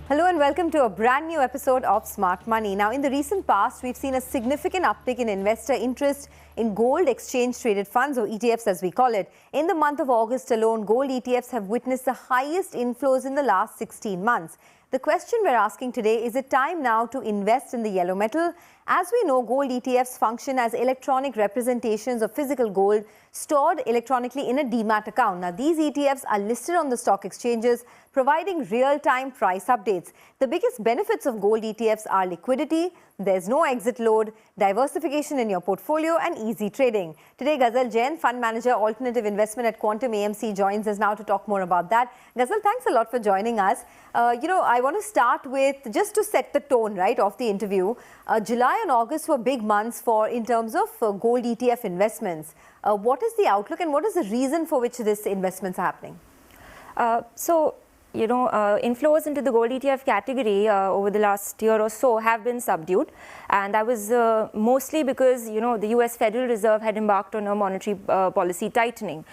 Hello and welcome to a brand new episode of Smart Money. Now, in the recent past, we've seen a significant uptick in investor interest in gold exchange traded funds, or ETFs as we call it. In the month of August alone, gold ETFs have witnessed the highest inflows in the last 16 months. The question we're asking today, is it time now to invest in the yellow metal? As we know, gold ETFs function as electronic representations of physical gold stored electronically in a demat account. Now, these ETFs are listed on the stock exchanges, providing real-time price updates. The biggest benefits of gold ETFs are liquidity, there's no exit load, diversification in your portfolio, and easy trading. Today, Ghazal Jain, Fund Manager, Alternative Investment at Quantum AMC, joins us now to talk more about that. Ghazal, thanks a lot for joining us. I want to start with, just to set the tone, right, of the interview. July and August were big months in terms of gold ETF investments. What is the outlook and what is the reason for which this investments are happening? Inflows into the gold ETF category over the last year or so have been subdued, and that was mostly because the US Federal Reserve had embarked on a monetary policy tightening,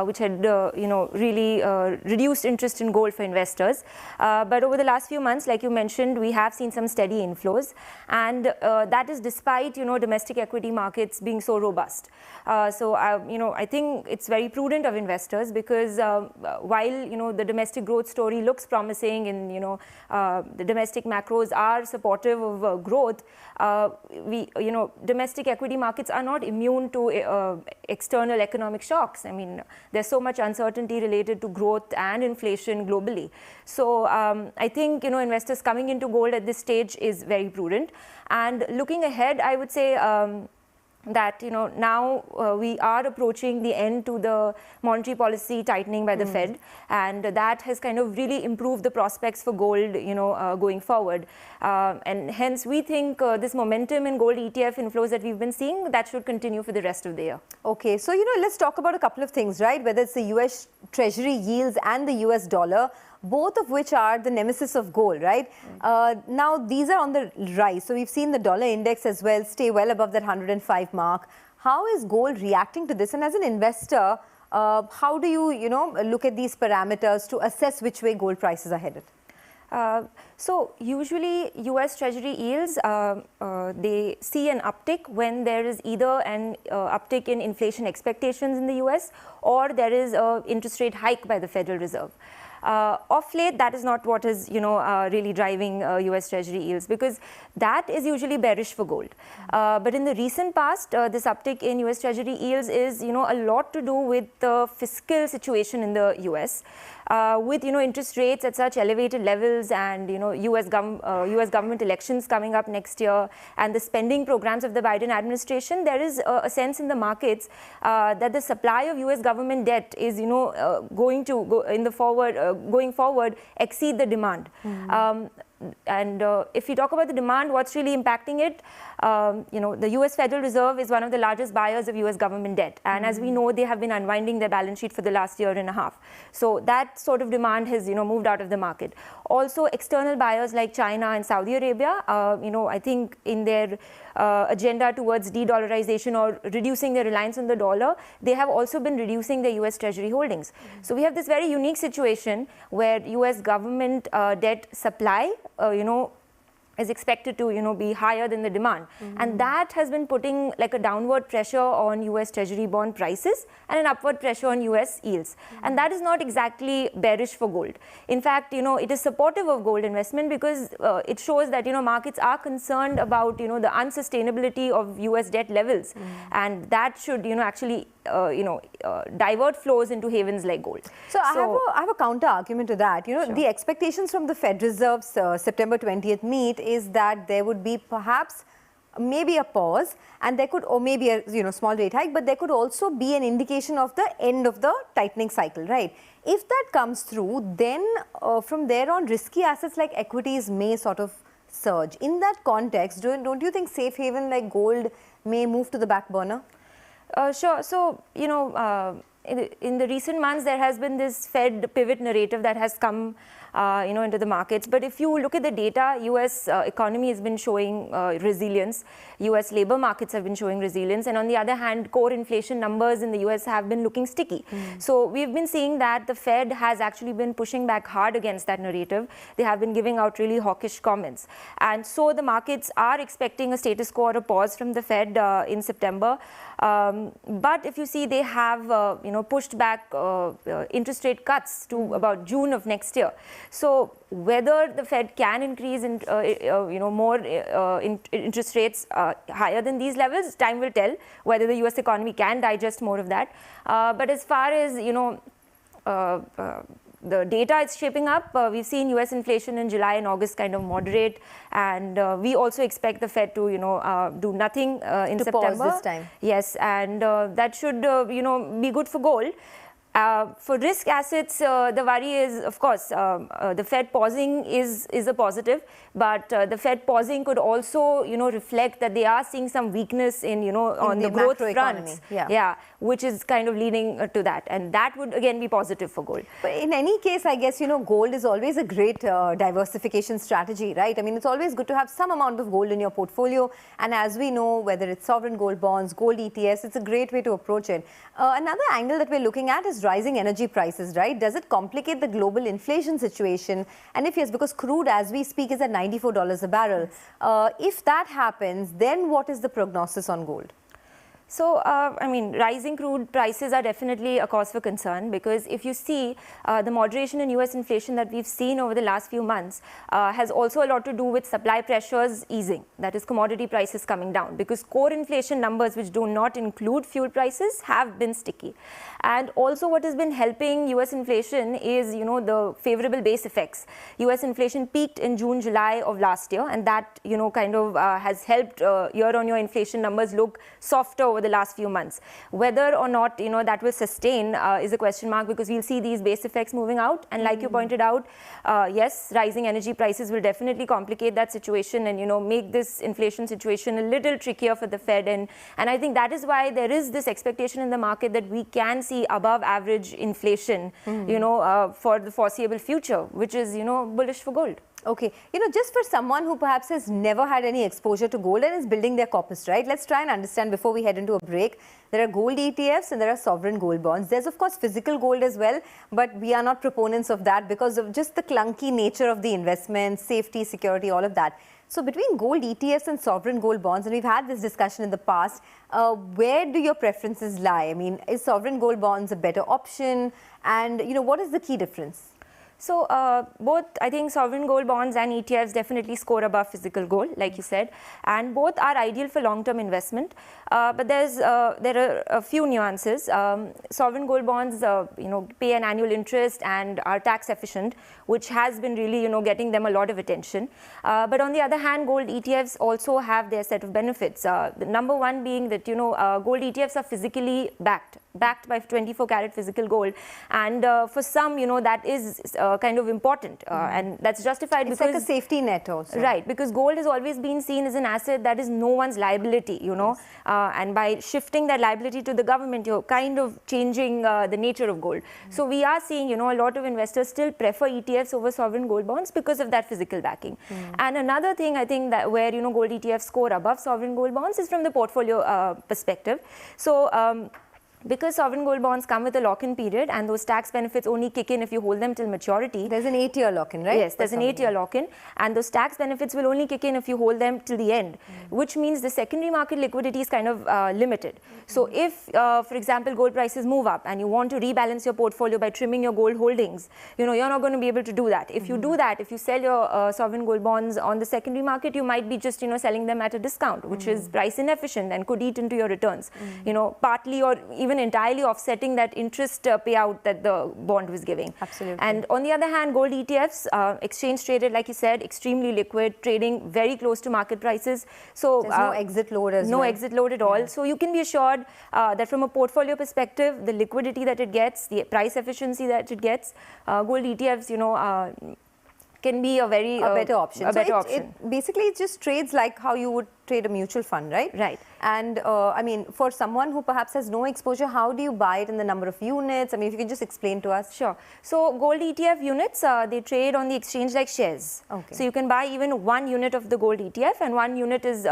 which had really reduced interest in gold for investors. But over the last few months, like you mentioned, we have seen some steady inflows, and that is despite domestic equity markets being so robust. I think it's very prudent of investors, because while the domestic growth story looks promising and the domestic macros are supportive of growth, domestic equity markets are not immune to external economic shocks. I mean, there's so much uncertainty related to growth and inflation globally. So I think investors coming into gold at this stage is very prudent. And looking ahead, I would say that now we are approaching the end to the monetary policy tightening by the Fed, and that has kind of really improved the prospects for gold going forward, and hence we think this momentum in gold ETF inflows that we've been seeing, that should continue for the rest of the year. Okay, so let's talk about a couple of things, right? Whether it's the US Treasury yields and the US dollar, both of which are the nemesis of gold, right? Now, these are on the rise. So we've seen the dollar index as well stay well above that 105 mark. How is gold reacting to this? And as an investor, how do you, look at these parameters to assess which way gold prices are headed? So usually US Treasury yields, they see an uptick when there is either an uptick in inflation expectations in the US, or there is an interest rate hike by the Federal Reserve. Of late, that is not what is really driving US Treasury yields, because that is usually bearish for gold. But in the recent past, this uptick in US Treasury yields is a lot to do with the fiscal situation in the US. With interest rates at such elevated levels, and US government elections coming up next year, and the spending programs of the Biden administration, there is a sense in the markets that the supply of US government debt is going to going forward exceed the demand. And if we talk about the demand, what's really impacting it? The US Federal Reserve is one of the largest buyers of US government debt. And as we know, they have been unwinding their balance sheet for the last year and a half. So that sort of demand has, moved out of the market. Also, external buyers like China and Saudi Arabia, I think in their agenda towards de-dollarization or reducing their reliance on the dollar, they have also been reducing their US Treasury holdings. So we have this very unique situation where US government debt supply is expected to be higher than the demand, and that has been putting like a downward pressure on US Treasury bond prices and an upward pressure on US yields, and that is not exactly bearish for gold. In fact, it is supportive of gold investment, because it shows that markets are concerned about the unsustainability of US debt levels, and that should actually divert flows into havens like gold. So I have a counter argument to that. Sure. The expectations from the Fed Reserve's September 20th meet is that there would be perhaps maybe a pause, and there could, or maybe a small rate hike, but there could also be an indication of the end of the tightening cycle, right? If that comes through, then from there on, risky assets like equities may sort of surge. In that context, don't you think safe haven like gold may move to the back burner? Sure. So, in the recent months, there has been this Fed pivot narrative that has come into the markets. But if you look at the data, US economy has been showing resilience. US labor markets have been showing resilience. And on the other hand, core inflation numbers in the US have been looking sticky. So we've been seeing that the Fed has actually been pushing back hard against that narrative. They have been giving out really hawkish comments. And so the markets are expecting a status quo or a pause from the Fed in September. But if you see, they have pushed back interest rate cuts to about June of next year. So whether the Fed can increase more interest rates higher than these levels, time will tell whether the US economy can digest more of that. But as far as the data is shaping up, we've seen US inflation in July and August kind of moderate, and we also expect the Fed to do nothing in September. Pause this time. Yes, and that should be good for gold. For risk assets, the worry is, of course, the Fed pausing is a positive, but the Fed pausing could also, reflect that they are seeing some weakness in on the growth fronts, which is kind of leading to that, and that would again be positive for gold. But in any case, I guess gold is always a great diversification strategy, right? I mean, it's always good to have some amount of gold in your portfolio, and as we know, whether it's sovereign gold bonds, gold ETFs, it's a great way to approach it. Another angle that we're looking at is rising energy prices, right? Does it complicate the global inflation situation? And if yes, because crude as we speak is at $94 a barrel. If that happens, then what is the prognosis on gold? So, I mean, rising crude prices are definitely a cause for concern, because if you see the moderation in US inflation that we've seen over the last few months has also a lot to do with supply pressures easing, that is commodity prices coming down, because core inflation numbers, which do not include fuel prices, have been sticky. And also what has been helping US inflation is, the favorable base effects. US inflation peaked in June, July of last year, and that, kind of has helped year-on-year inflation numbers look softer over the last few months. Whether or not that will sustain is a question mark, because we'll see these base effects moving out, and like you pointed out, yes, rising energy prices will definitely complicate that situation and make this inflation situation a little trickier for the Fed, and I think that is why there is this expectation in the market that we can see above average inflation for the foreseeable future, which is bullish for gold. Okay, just for someone who perhaps has never had any exposure to gold and is building their corpus, right? Let's try and understand before we head into a break. There are gold ETFs and there are sovereign gold bonds. There's of course physical gold as well, but we are not proponents of that because of just the clunky nature of the investment, safety, security, all of that. So between gold ETFs and sovereign gold bonds, and we've had this discussion in the past, where do your preferences lie? I mean, is sovereign gold bonds a better option? And what is the key difference? So both, I think, sovereign gold bonds and ETFs definitely score above physical gold, like you said, and both are ideal for long-term investment. But there are a few nuances. Sovereign gold bonds, pay an annual interest and are tax efficient, which has been really, getting them a lot of attention. But on the other hand, gold ETFs also have their set of benefits. The number one being that, gold ETFs are physically backed by 24-karat physical gold, and for some, that is kind of important, and that's justified because it's like a safety net also. Right, because gold has always been seen as an asset that is no one's liability, Yes. And by shifting that liability to the government, you're kind of changing the nature of gold. So we are seeing, a lot of investors still prefer ETFs over sovereign gold bonds because of that physical backing. And another thing I think that where, gold ETFs score above sovereign gold bonds is from the portfolio perspective. So because sovereign gold bonds come with a lock-in period and those tax benefits only kick in if you hold them till maturity. There's an 8-year lock-in, right? Yes, there's an 8-year lock-in, and those tax benefits will only kick in if you hold them till the end, which means the secondary market liquidity is kind of limited. So if, for example, gold prices move up and you want to rebalance your portfolio by trimming your gold holdings, you're not going to be able to do that. If you do that, if you sell your sovereign gold bonds on the secondary market, you might be just, selling them at a discount, which is price inefficient and could eat into your returns, partly or even entirely offsetting that interest payout that the bond was giving. Absolutely. And on the other hand, gold ETFs, exchange traded, like you said, extremely liquid, trading very close to market prices. So there's no exit load as well. No exit load at all. So you can be assured that from a portfolio perspective, the liquidity that it gets, the price efficiency that it gets, gold ETFs, can be a better option. It basically just trades like how you would trade a mutual fund, right? Right. And I mean, for someone who perhaps has no exposure, how do you buy it in the number of units? I mean, if you can just explain to us. Sure. So gold ETF units, they trade on the exchange like shares. Okay. So you can buy even 1 unit of the gold ETF, and 1 unit is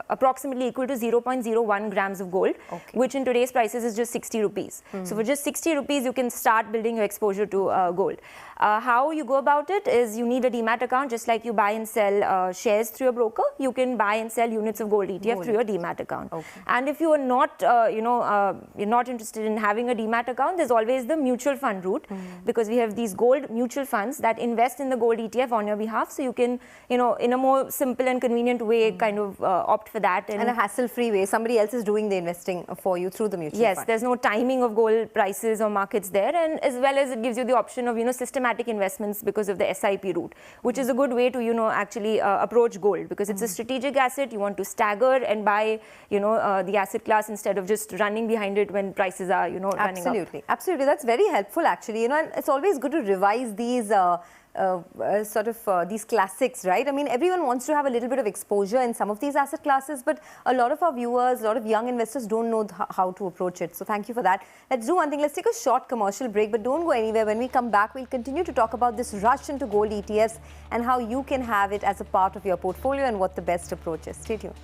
approximately equal to 0.01 grams of gold, Okay. which in today's prices is just 60 rupees. So for just 60 rupees, you can start building your exposure to gold. How you go about it is you need a demat account, just like you buy and sell shares through a broker. You can buy and sell units of gold ETF through your demat account. Okay. And if you are not, you're not interested in having a demat account, there's always the mutual fund route, because we have these gold mutual funds that invest in the gold ETF on your behalf. So you can, in a more simple and convenient way, kind of opt for that. And a hassle-free way. Somebody else is doing the investing for you through the mutual fund. Yes, there's no timing of gold prices or markets there, and as well as it gives you the option of systematic investments because of the SIP route, which is a good way to actually approach gold, because it's a strategic asset. You want to stagger and buy the asset class instead of just running behind it when prices are running up. Absolutely, absolutely. That's very helpful actually. And it's always good to revise these these classics, right? I mean, everyone wants to have a little bit of exposure in some of these asset classes, but a lot of our viewers, a lot of young investors don't know how to approach it. So thank you for that. Let's do one thing. Let's take a short commercial break, but don't go anywhere. When we come back, we'll continue to talk about this rush into gold ETFs and how you can have it as a part of your portfolio and what the best approach is. Stay tuned.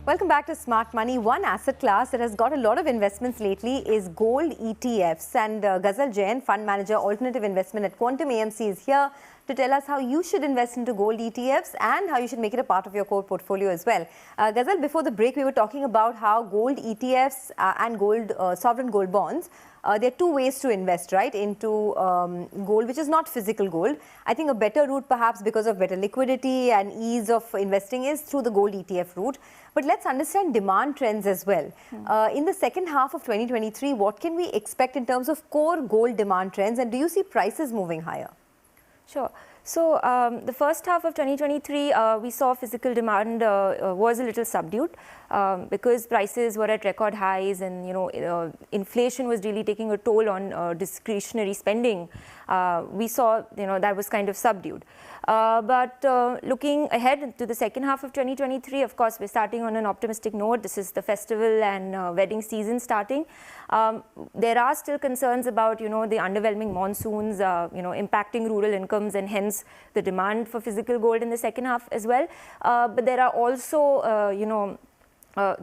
Welcome back to Smart Money. One asset class that has got a lot of investments lately is gold ETFs. And Ghazal Jain, fund manager, alternative investment at Quantum AMC, is here to tell us how you should invest into gold ETFs and how you should make it a part of your core portfolio as well. Ghazal, before the break, we were talking about how gold ETFs and gold sovereign gold bonds, there are two ways to invest, right, into gold, which is not physical gold. I think a better route, perhaps because of better liquidity and ease of investing, is through the gold ETF route. But let's understand demand trends as well. In the second half of 2023, what can we expect in terms of core gold demand trends, and do you see prices moving higher? Sure. So the first half of 2023, we saw physical demand was a little subdued because prices were at record highs, and inflation was really taking a toll on discretionary spending. We saw that was kind of subdued. But looking ahead to the second half of 2023, of course, we're starting on an optimistic note. This is the festival and wedding season starting. There are still concerns about the underwhelming monsoons, impacting rural incomes, and hence the demand for physical gold in the second half as well. But there are also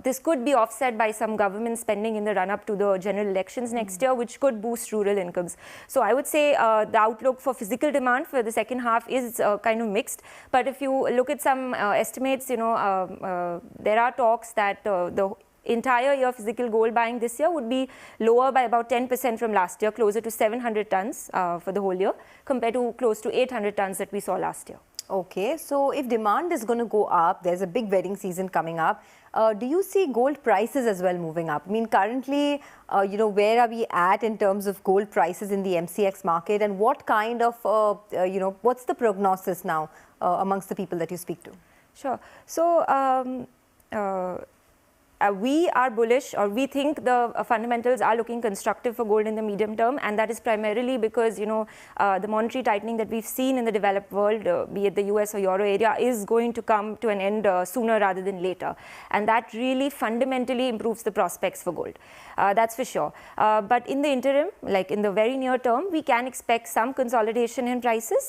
this could be offset by some government spending in the run-up to the general elections next year, which could boost rural incomes. So I would say the outlook for physical demand for the second half is kind of mixed. But if you look at some estimates, there are talks that the entire year physical gold buying this year would be lower by about 10% from last year, closer to 700 tons for the whole year, compared to close to 800 tons that we saw last year. Okay, so if demand is going to go up, there's a big wedding season coming up. Do you see gold prices as well moving up? I mean, currently, where are we at in terms of gold prices in the MCX market, and what kind of, what's the prognosis now amongst the people that you speak to? Sure. So, we are bullish, or we think the fundamentals are looking constructive for gold in the medium term, and that is primarily because the monetary tightening that we've seen in the developed world, be it the US or Euro area, is going to come to an end sooner rather than later, and that really fundamentally improves the prospects for gold. That's for sure. But in the interim, like in the very near term, we can expect some consolidation in prices.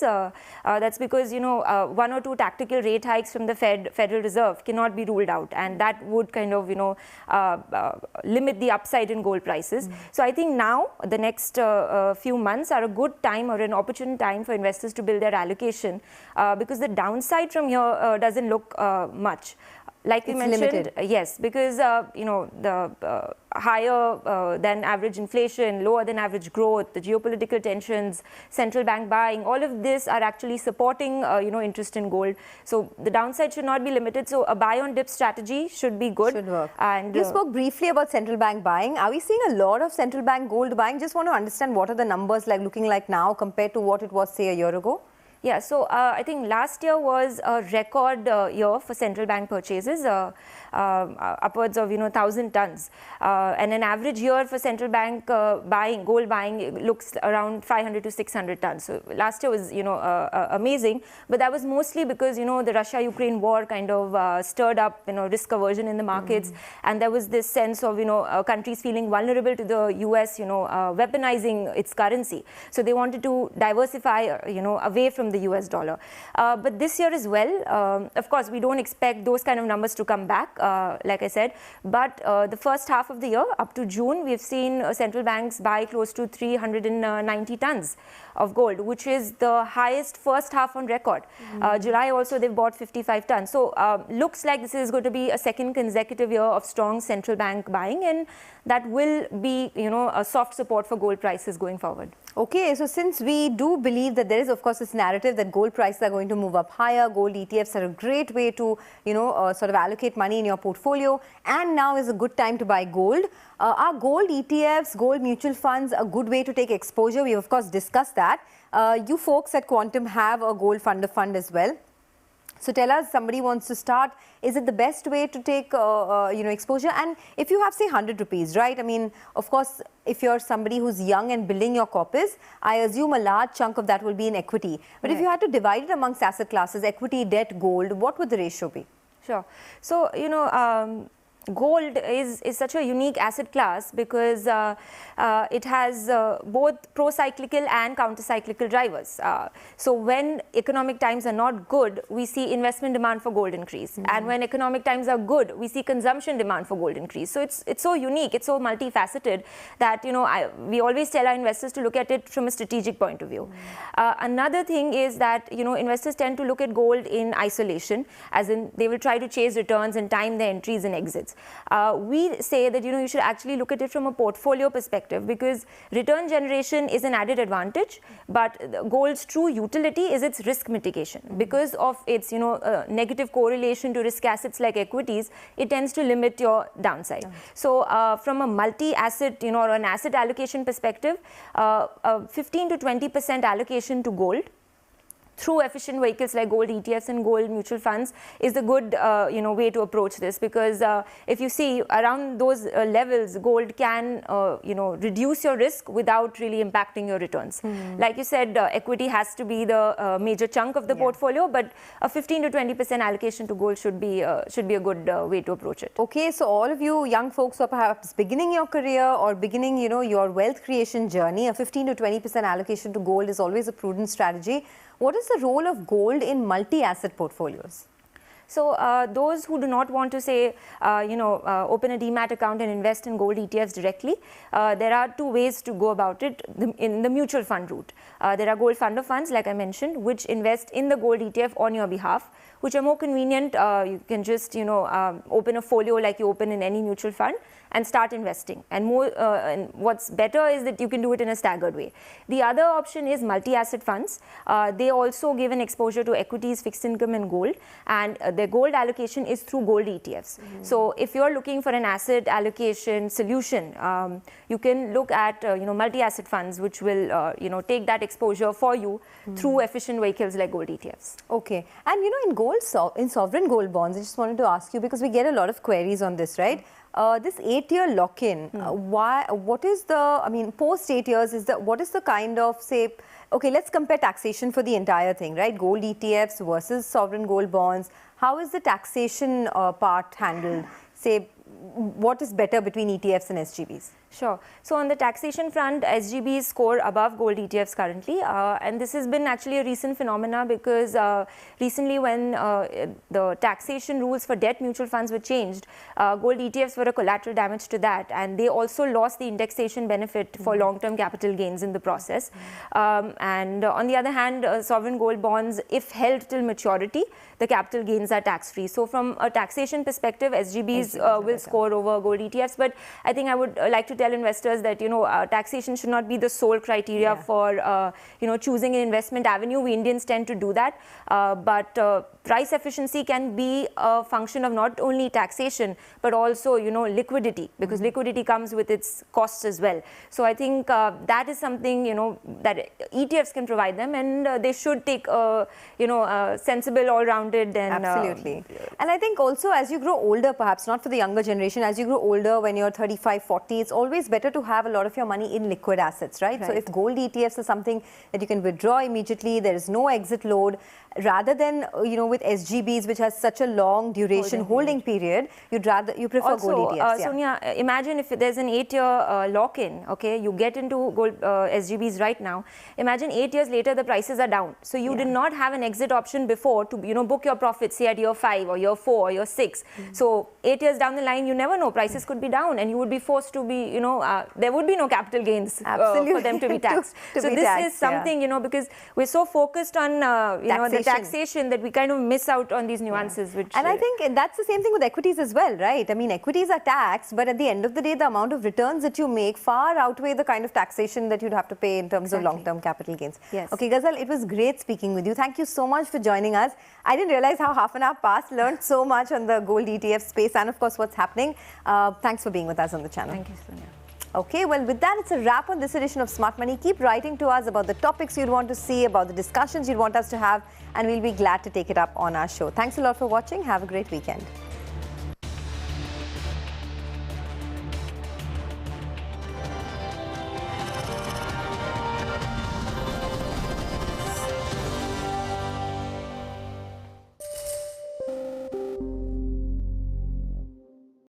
That's because one or two tactical rate hikes from the Federal Reserve cannot be ruled out, and that would kind of limit the upside in gold prices. So I think now the next few months are a good time, or an opportune time, for investors to build their allocation, because the downside from here doesn't look much. Like we mentioned, limited. Yes, because the higher than average inflation, lower than average growth, the geopolitical tensions, central bank buying, all of this are actually supporting interest in gold. So the downside should not be limited. So a buy on dip strategy should be good. Should work. And you spoke briefly about central bank buying. Are we seeing a lot of central bank gold buying? Just want to understand, what are the numbers looking like now compared to what it was, say, a year ago? Yeah, so I think last year was a record year for central bank purchases, upwards of 1,000 tons, and an average year for central bank gold buying looks around 500 to 600 tons. So last year was amazing, but that was mostly because the Russia-Ukraine war kind of stirred up risk aversion in the markets, and there was this sense of countries feeling vulnerable to the US weaponizing its currency. So they wanted to diversify away from the US dollar. But this year as well, of course, we don't expect those kind of numbers to come back, like I said. But the first half of the year, up to June, we've seen central banks buy close to 390 tons of gold, which is the highest first half on record. July also, they've bought 55 tons. So looks like this is going to be a second consecutive year of strong central bank buying, and that will be a soft support for gold prices going forward. Okay, so since we do believe that there is, of course, this narrative that gold prices are going to move up higher, gold ETFs are a great way to, sort of allocate money in your portfolio, and now is a good time to buy gold. Are gold ETFs, gold mutual funds, a good way to take exposure? We've, of course, discussed that. You folks at Quantum have a gold fund of fund as well. So tell us, somebody wants to start, is it the best way to take exposure? And if you have, say, 100 rupees, right? I mean, of course, if you're somebody who's young and building your corpus, I assume a large chunk of that will be in equity. But if you had to divide it amongst asset classes, equity, debt, gold, what would the ratio be? Sure. So, gold is such a unique asset class because it has both pro-cyclical and counter-cyclical drivers. So when economic times are not good, we see investment demand for gold increase. And when economic times are good, we see consumption demand for gold increase. So it's so unique, it's so multifaceted that, you know, we always tell our investors to look at it from a strategic point of view. Another thing is that, you know, investors tend to look at gold in isolation, as in they will try to chase returns and time their entries and exits. We say that, you know, you should actually look at it from a portfolio perspective, because return generation is an added advantage, but gold's true utility is its risk mitigation. Because of its, you know, negative correlation to risk assets like equities, it tends to limit your downside. So from a multi-asset, you know, or an asset allocation perspective, 15 to 20% allocation to gold through efficient vehicles like gold ETFs and gold mutual funds is a good you know, way to approach this, because if you see around those levels, gold can you know, reduce your risk without really impacting your returns. Like you said, equity has to be the major chunk of the portfolio, but a 15 to 20% allocation to gold should be a good way to approach it. Okay, so all of you young folks who are perhaps beginning your career or beginning, you know, your wealth creation journey, a 15 to 20% allocation to gold is always a prudent strategy. What is the role of gold in multi-asset portfolios? So those who do not want to say, you know, open a demat account and invest in gold ETFs directly, there are two ways to go about it in the mutual fund route. There are gold fund of funds, like I mentioned, which invest in the gold ETF on your behalf, which are more convenient. You can just, you know, open a folio like you open in any mutual fund and start investing. And more, and what's better is that you can do it in a staggered way. The other option is multi-asset funds. They also give an exposure to equities, fixed income, and gold. And their gold allocation is through gold ETFs. So if you're looking for an asset allocation solution, you can look at you know, multi-asset funds, which will you know, take that exposure for you through efficient vehicles like gold ETFs. Okay, and you know, in gold, in sovereign gold bonds, I just wanted to ask you, because we get a lot of queries on this, right? This 8-year lock-in, what is the, I mean, post 8 years, what is the kind of, say, okay, let's compare taxation for the entire thing, right? Gold ETFs versus sovereign gold bonds. How is the taxation part handled? Say, what is better between ETFs and SGBs? Sure. So on the taxation front, SGBs score above gold ETFs currently, and this has been actually a recent phenomena because recently when the taxation rules for debt mutual funds were changed, gold ETFs were a collateral damage to that, and they also lost the indexation benefit for long-term capital gains in the process. And on the other hand, sovereign gold bonds, if held till maturity, the capital gains are tax-free. So from a taxation perspective, SGBs will score over gold ETFs, but I think I would like to tell investors that, you know, taxation should not be the sole criteria for, you know, choosing an investment avenue. We Indians tend to do that, but price efficiency can be a function of not only taxation, but also, you know, liquidity, because liquidity comes with its costs as well. So I think that is something, you know, that ETFs can provide them, and they should take, you know, sensible, all-rounded and... Absolutely. And I think also as you grow older, perhaps not for the younger generation, as you grow older, when you're 35, 40, it's always better to have a lot of your money in liquid assets, right? So if gold ETFs are something that you can withdraw immediately, there is no exit load, rather than, you know, with SGBs, which has such a long duration holding period, you prefer also, gold ETFs. Sonia, imagine if there's an 8-year lock-in, okay, you get into gold SGBs right now. Imagine 8 years later, the prices are down. So you did not have an exit option before to, you know, book your profits, say at year 5 or year 4 or year 6. So 8 years down the line, you never know, prices could be down, and you would be forced to be, you know, there would be no capital gains for them to be taxed. So this is something, you know, because we're so focused on, you know, the taxation that we kind of miss out on these nuances. Which, and I think that's the same thing with equities as well, right? I mean, equities are taxed, but at the end of the day, the amount of returns that you make far outweigh the kind of taxation that you'd have to pay in terms of long-term capital gains. Yes. Okay, Ghazal, it was great speaking with you. Thank you so much for joining us. I didn't realize how half an hour passed, learned so much on the gold ETF space and, of course, what's happening. Thanks for being with us on the channel. Thank you, Sonia. Okay, well, with that, it's a wrap on this edition of Smart Money. Keep writing to us about the topics you'd want to see, about the discussions you'd want us to have, and we'll be glad to take it up on our show. Thanks a lot for watching. Have a great weekend.